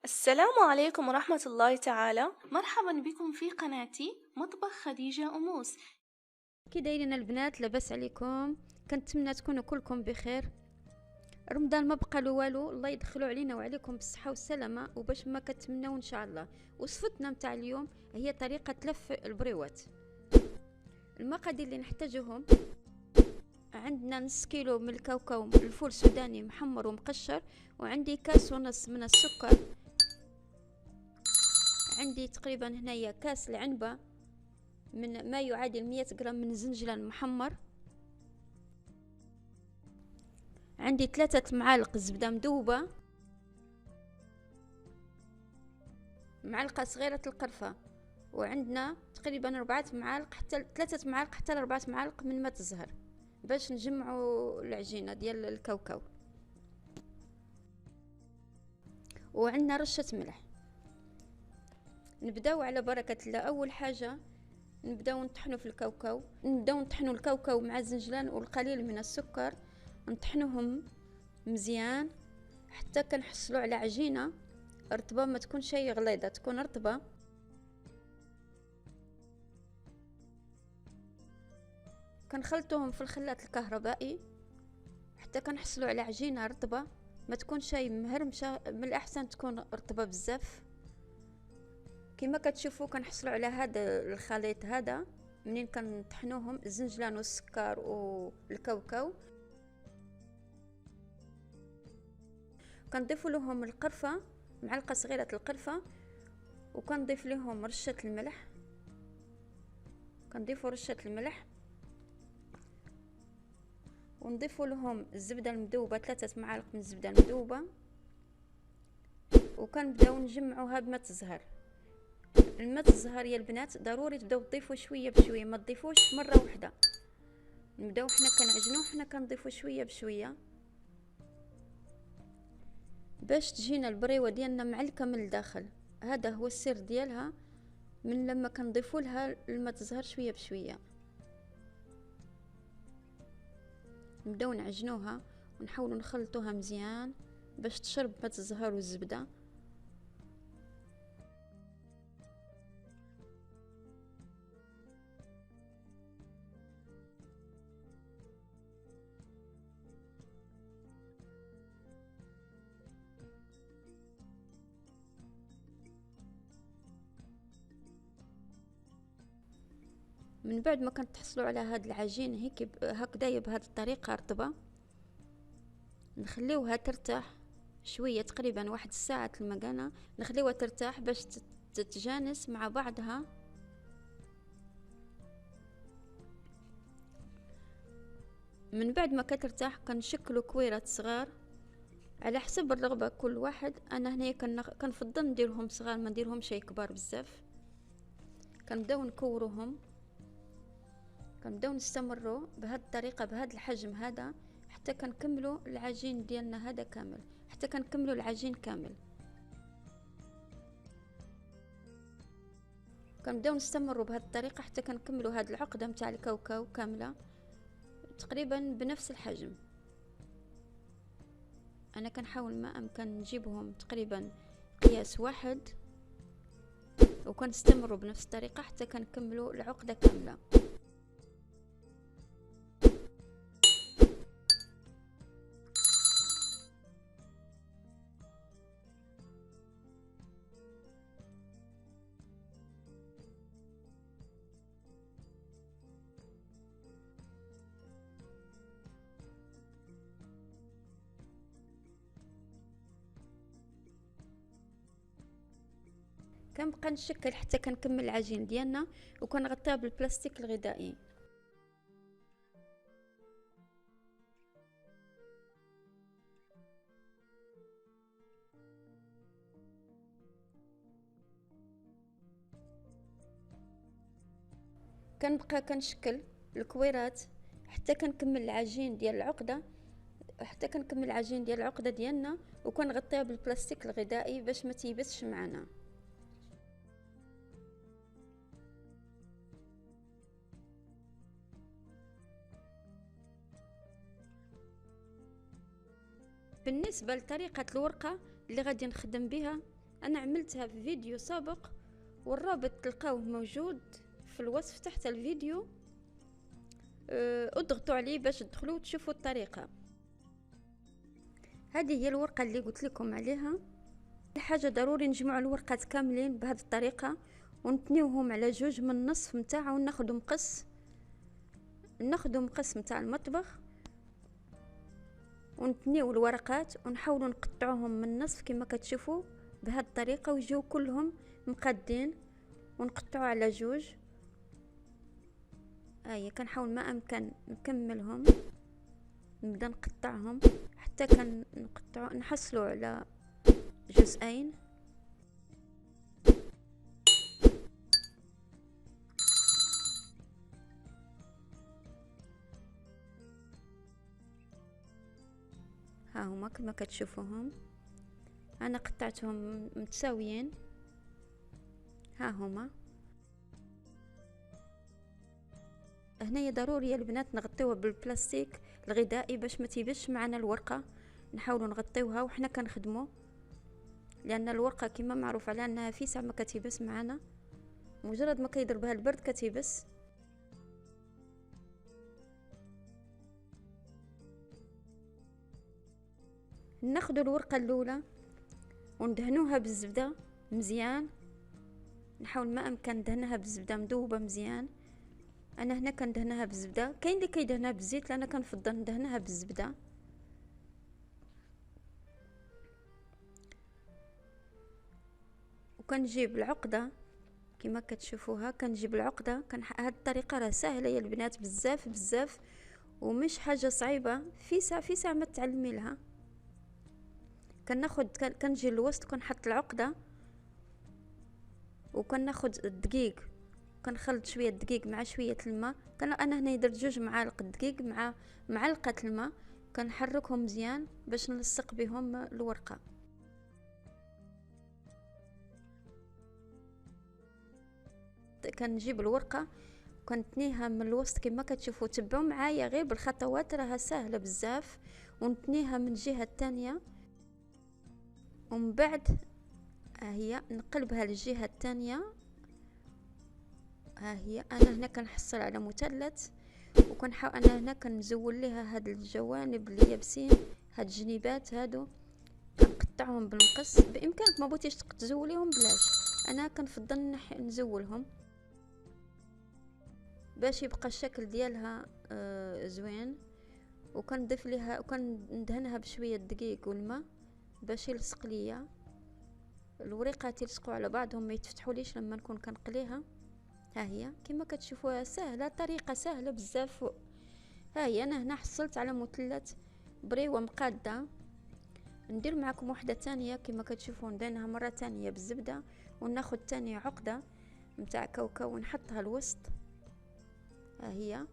السلام عليكم ورحمة الله تعالى. مرحبا بكم في قناتي مطبخ خديجة أموس. كي دايرين البنات؟ لاباس عليكم؟ كنتمنى تكونوا كلكم بخير. رمضان ما بقى له والو، الله يدخلوا علينا وعليكم بالصحه والسلامه وباش ما كتمناو ان شاء الله. وصفتنا متاع اليوم هي طريقه لف البريوات. المقادير اللي نحتاجهم: عندنا نص كيلو من الكاوكاو الفول السوداني محمر ومقشر، وعندي كاس ونص من السكر، عندي تقريبا هنايا كاس العنبه من ما يعادل 100 غرام من الزنجلان محمر، عندي 3 معالق زبدة مذوبة، معلقة صغيرة القرفة، وعندنا تقريبا 4 معالق حتى 3 معالق حتى 4 معالق من ماء الزهر باش نجمعوا العجينة ديال الكاوكاو، وعندنا رشة ملح. نبداو على بركة الله. أول حاجة نبداو نطحنوا في الكاوكاو، نبداو نطحنوا الكاوكاو مع الزنجلان والقليل من السكر، نطحنوهم مزيان حتى كنحصلوا على عجينة رطبة، ما تكون شي غليظة، تكون رطبة. كنخلطوهم في الخلاط الكهربائي حتى كنحصلوا على عجينة رطبة، ما تكون شي مهرمشة، من الأحسن تكون رطبة بزاف. كما كتشوفوا كنحصلوا على هذا الخليط هذا منين كنطحنوهم الزنجلان والسكر والكاوكاو. كنضيفوا لهم القرفة، معلقة صغيرة القرفة، وكنضيف لهم رشة الملح. كنضيفوا رشة الملح ونضيفوا لهم الزبدة المذوبة، 3 معالق من الزبدة المذوبة، وكنبداو نجمعوها بماء الزهر. الماء الزهر يا البنات ضروري تبداو تضيفوا شويه بشويه، ما تضيفوش مره واحده. نبداو حنا كنعجنوه، حنا كنضيفوا شويه بشويه باش تجينا البريوه ديالنا معلكه من الداخل. هذا هو السر ديالها، من لما كنضيفوا لها الماء الزهر شويه بشويه. نبداو نعجنوها ونحاولوا نخلطوها مزيان باش تشرب ماء الزهر والزبده. من بعد ما كنت تحصلوا على هاد العجين هيك هكذايا بهذه الطريقه رطبه، نخليوها ترتاح شويه، تقريبا 1 ساعة المكانة، نخليوها ترتاح باش تتجانس مع بعضها. من بعد ما كترتاح كنشكلوا كويرات صغار على حسب الرغبه كل واحد. انا هنا كنفضل نديرهم صغار، ما نديرهم شي كبار بزاف. كنبداو نكوروهم، كنبداو نستمروا بهذه الطريقه بهذا الحجم هذا حتى كنكملوا العجين ديالنا هذا كامل، حتى كنكملوا العجين كامل. كنبداو نستمروا بهذه الطريقه حتى كنكملوا هذه العقده نتاع الكاوكاو كامله تقريبا بنفس الحجم. انا كنحاول ما امكن نجيبهم تقريبا قياس واحد، وكنستمروا بنفس الطريقه حتى كنكملوا العقده كامله. كنبقى نشكل حتى كنكمل العجين ديالنا، وكنغطيها بالبلاستيك الغذائي. كنبقى كنشكل الكويرات حتى كنكمل العجين ديال العقده، حتى كنكمل العجين ديال العقده ديالنا، وكنغطيها بالبلاستيك الغذائي باش ما تيبسش معنا. بالنسبه لطريقه الورقه اللي غادي نخدم بها، انا عملتها في فيديو سابق، والرابط تلقاوه موجود في الوصف تحت الفيديو. اضغطوا عليه باش تدخلوا وتشوفوا الطريقة. هذه هي الورقة اللي قلت لكم عليها. الحاجة ضروري نجمعوا الورقات كاملين بهذه الطريقة ونتنيوهم على جوج من النصف متاعها، وناخدو مقص متاع المطبخ، ونتنيو الورقات ونحاولوا نقطعوهم من النصف كما كتشوفوا بهذه الطريقة، ويجيو كلهم مقادين، ونقطعوا على جوج. كنحاول ما امكن نكملهم، نبدا نقطعهم حتى نحصلوا على جزئين. ها هما كما كتشوفوهم، انا قطعتهم متساويين. ها هما. هنايا ضروري البنات نغطيوها بالبلاستيك الغذائي باش ما تيبش معنا الورقه. نحاولوا نغطيوها وحنا كنخدموا، لان الورقه كما معروف على انها في ساعه ما كتيبس معنا، مجرد ما كيضربها البرد كتيبس. ناخذ الورقه الاولى وندهنوها بالزبده مزيان. نحاول ما امكن ندهنها بالزبده مذوبه مزيان. انا هنا كندهنها بالزبده، كاين اللي كيدهنها بالزيت، انا كنفضل ندهنها بالزبده. وكنجيب العقده كما كتشوفوها، كنجيب العقده. هاد الطريقه راه سهله يا البنات بزاف بزاف، ومش حاجه صعيبه، في ساعه ما تعلمي لها. كنجي للوسط وكنحط العقده، وكناخد الدقيق، كنخلط شويه الدقيق مع شويه الماء. انا هنا درت 2 معالق دقيق مع معلقه الماء، كنحركهم مزيان باش نلصق بهم الورقه. كنجيب الورقه وكنتنيها من الوسط كما كتشوفوا. تبعوا معايا غير بالخطوات، راها سهله بزاف. ونتنيها من الجهه الثانيه، ومن بعد هي نقلبها للجهه الثانيه. هي انا هنا كنحصل على مثلث، وكنحاول انا هنا كنزول ليها هاد الجوانب اللي يابسين، هاد الجنيبات هادو كنقطعهم بالمقص. بامكانك ما بغيتيش تزوليهم بلاش، انا كنفضل نزولهم باش يبقى الشكل ديالها زوين. وكنضيف ليها وكندهنها بشويه دقيق والماء باش يلصق ليا الوريقات، يلصقوا على بعضهم ما يتفتحوليش لما نكون كنقليها. ها هي كما كتشوفوها سهله، طريقه سهله بزاف. ها هي انا هنا حصلت على مثلث بريوه مقاده. ندير معكم واحده تانية كما كتشوفوا، ندهنها مره تانية بالزبده، وناخذ تانية عقده متاع كاوكاو ونحطها الوسط. ها هي.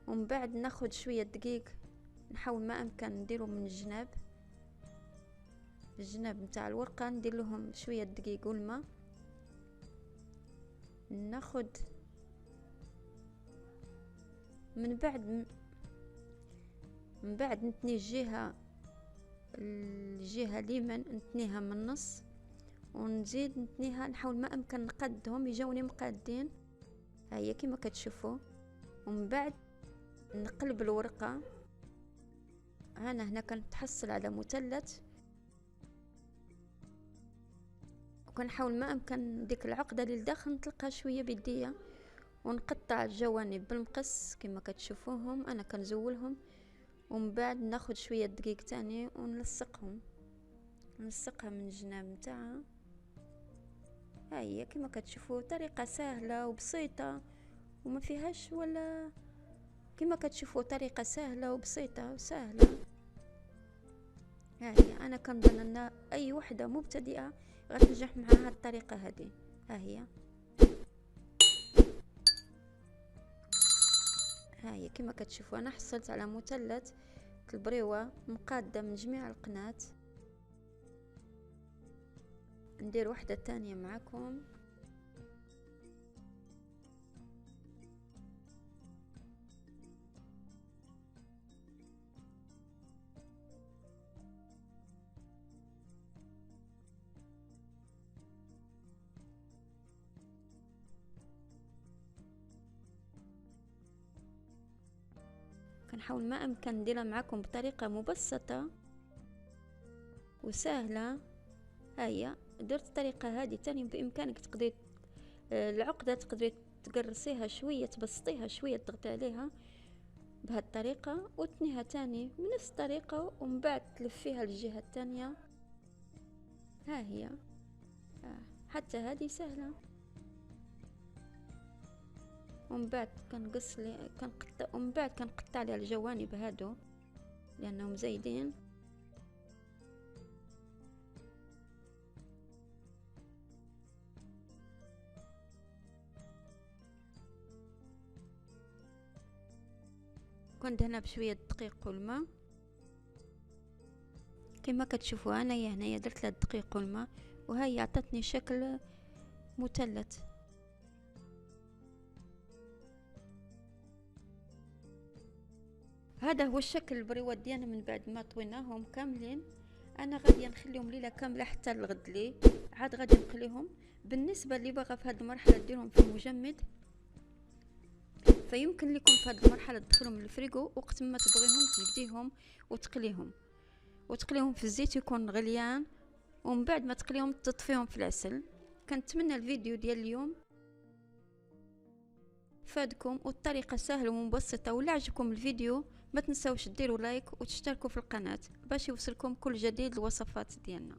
ومن بعد ناخذ شويه دقيق، نحاول ما امكن نديرو من الجناب متاع الورقه، ندير لهم شويه دقيق والماء. ناخذ من بعد نتني الجهه اليمين، نتنيها من النص، ونزيد نتنيها، نحاول ما امكن نقدهم يجوني مقادين. هي كما كتشوفوا. ومن بعد نقلب الورقه. انا هنا كنتحصل على مثلث، وكنحاول ما امكن ديك العقده اللي لداخل نطلقها شويه بيديا، ونقطع الجوانب بالمقص كما كتشوفوهم. انا كنزولهم، ومن بعد ناخذ شويه دقيق تاني ونلصقها من الجناب نتاعها. هي كما كتشوفوا طريقه سهله وبسيطه وما فيهاش ولا، كما كتشوفوا طريقه سهله وبسيطه وسهله. هي انا كنظن ان اي وحده مبتدئه غتنجح معها الطريقه هذه. ها هي كما كتشوفوا انا حصلت على مثلث البريوه مقاده من جميع القنات. ندير واحده تانية معكم. كنحاول ما امكن نديرها معكم بطريقه مبسطه وسهله. هيا درت الطريقه هذه تاني بامكانك تقدري العقده تقدري تقرصيها شويه، تبسطيها شويه، تضغطي عليها بهذه الطريقه وتنيها تاني بنفس الطريقه، ومن بعد تلفيها للجهه الثانيه. ها هي حتى هذه سهله. ومن بعد كنقطع على الجوانب هادو لانهم زايدين. كندهنها بشويه دقيق والماء كما كتشوفوا. انايا هنايا درت لها الدقيق والماء وهي عطاتني شكل مثلث. هذا هو الشكل البريوات ديالنا من بعد ما طويناهم كاملين. انا غادي نخليهم ليله كامله حتى الغد لي عاد غادي نخليهم. بالنسبه اللي باغا في هذه المرحله ديرهم في المجمد، فيمكن لكم في هذه المرحله تدخلهم للفريغو وقت ما تبغيهم تجبديهم وتقليهم في الزيت يكون غليان، ومن بعد ما تقليهم تطفيهم في العسل. كنتمنى الفيديو ديال اليوم فادكم والطريقه سهله ومبسطه. ولا عجبكم الفيديو ما تنساوش ديروا لايك وتشتركوا في القناه باش يوصلكم كل جديد الوصفات ديالنا.